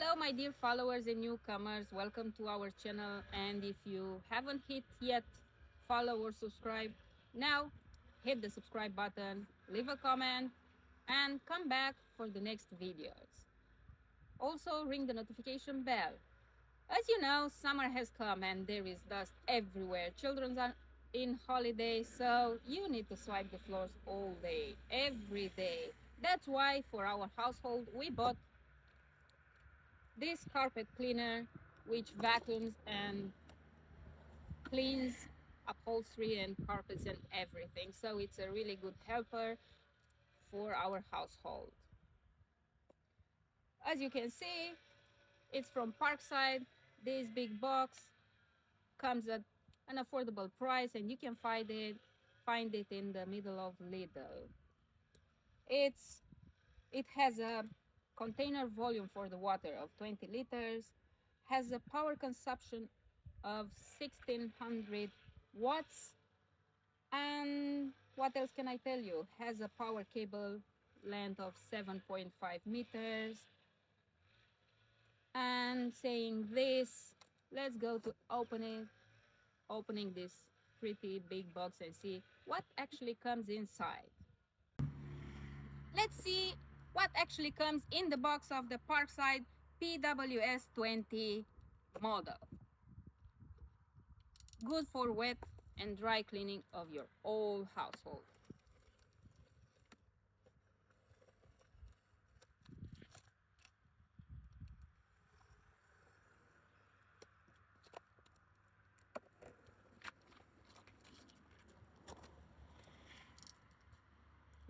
Hello my dear followers and newcomers, welcome to our channel, and if you haven't hit yet follow or subscribe, now hit the subscribe button, leave a comment and come back for the next videos. Also ring the notification bell. As you know, summer has come and there is dust everywhere. Children are in holiday, so you need to swipe the floors all day, every day. That's why for our household we bought this carpet cleaner, which vacuums and cleans upholstery and carpets and everything. So it's a really good helper for our household. As you can see, it's from Parkside. This big box comes at an affordable price and you can find it in the middle of Lidl. It has a container volume for the water of 20 liters, has a power consumption of 1600 watts, and what else can I tell you? Has a power cable length of 7.5 meters. And saying this, let's go to opening this pretty big box and see what actually comes inside. Let's see what actually comes in the box of the Parkside PWS 20 model. Good for wet and dry cleaning of your whole household.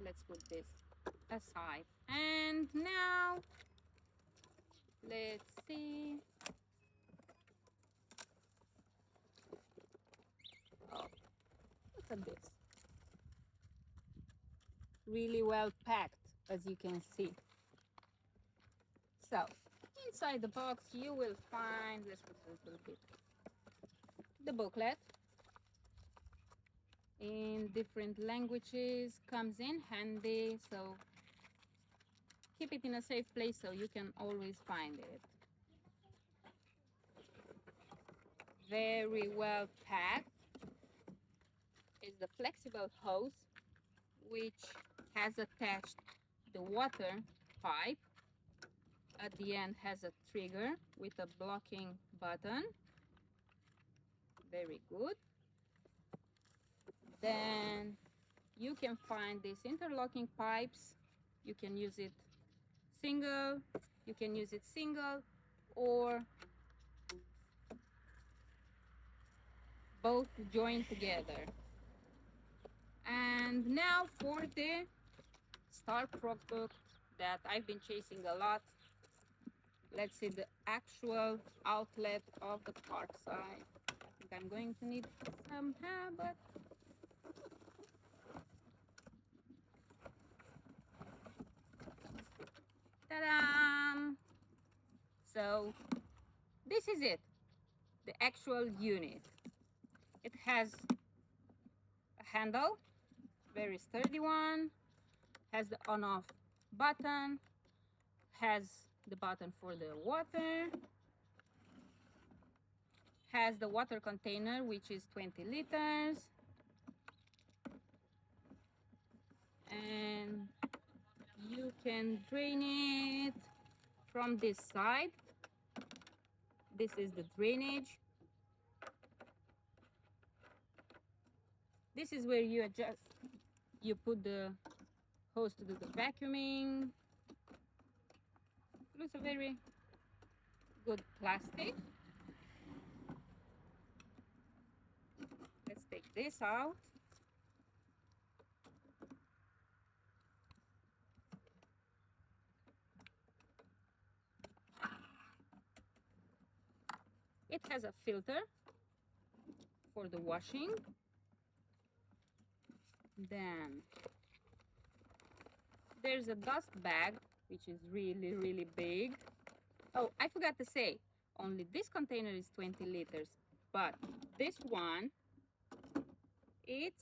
Let's put this aside. And now, let's see. Oh, look at this. Really well packed, as you can see. So, inside the box, you will find, let's put a little bit, the booklet in different languages, comes in handy, so keep it in a safe place so you can always find it. Very well packed is the flexible hose, which has attached the water pipe. At the end has a trigger with a blocking button. Very good. Then you can find these interlocking pipes. You can use it single, or both joined together. And now for the star product that I've been chasing a lot. Let's see the actual outlet of the Parkside. I think I'm going to need some help, but ta-da! So this is it, the actual unit. It has a handle, very sturdy one, has the on-off button, has the button for the water, has the water container, which is 20 liters, and you can drain it from this side. This is the drainage. This is where you adjust, you put the hose to do the vacuuming. It's a very good plastic. Let's take this out. It has a filter for the washing. Then there's a dust bag, which is really big. Oh, I forgot to say, only this container is 20 liters, but this one, it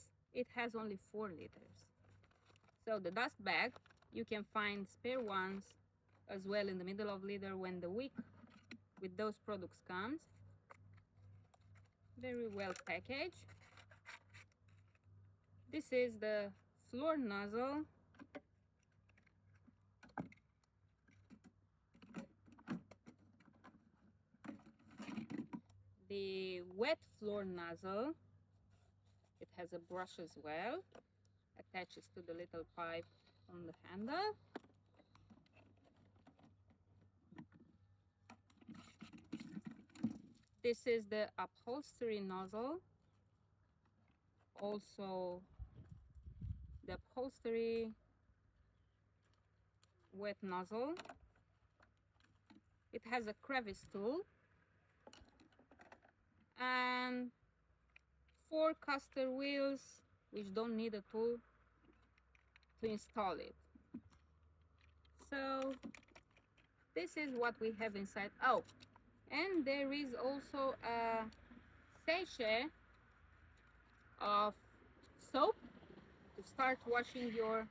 has only 4 liters. So the dust bag, you can find spare ones as well in the middle of leader when the wick with those products comes. Very well packaged. This is the floor nozzle. The wet floor nozzle, it has a brush as well, attaches to the little pipe on the handle. This is the upholstery nozzle, also the upholstery wet nozzle. It has a crevice tool and 4 caster wheels which don't need a tool to install it. So this is what we have inside. Oh, and there is also a sachet of soap to start washing your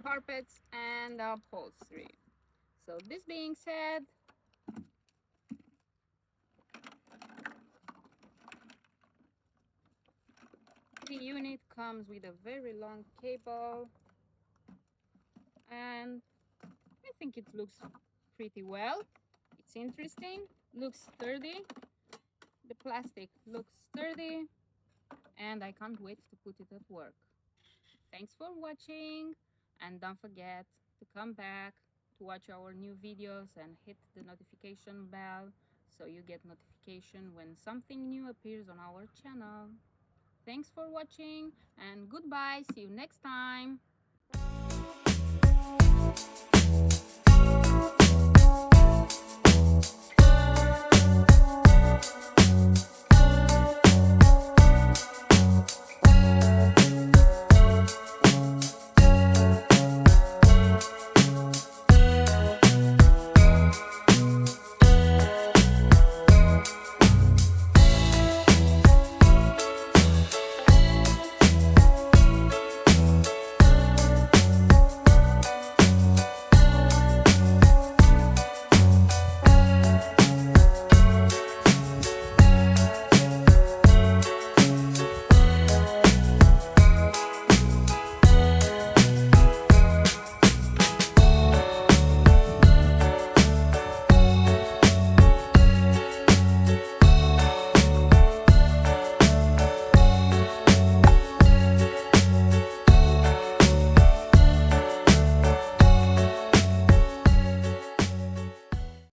carpets and upholstery. So this being said, the unit comes with a very long cable, and I think it looks pretty well. It's interesting, looks sturdy. The plastic looks sturdy, and I can't wait to put it at work. Thanks for watching, and don't forget to come back to watch our new videos and hit the notification bell so you get notification when something new appears on our channel. Thanks for watching, and goodbye. See you next time.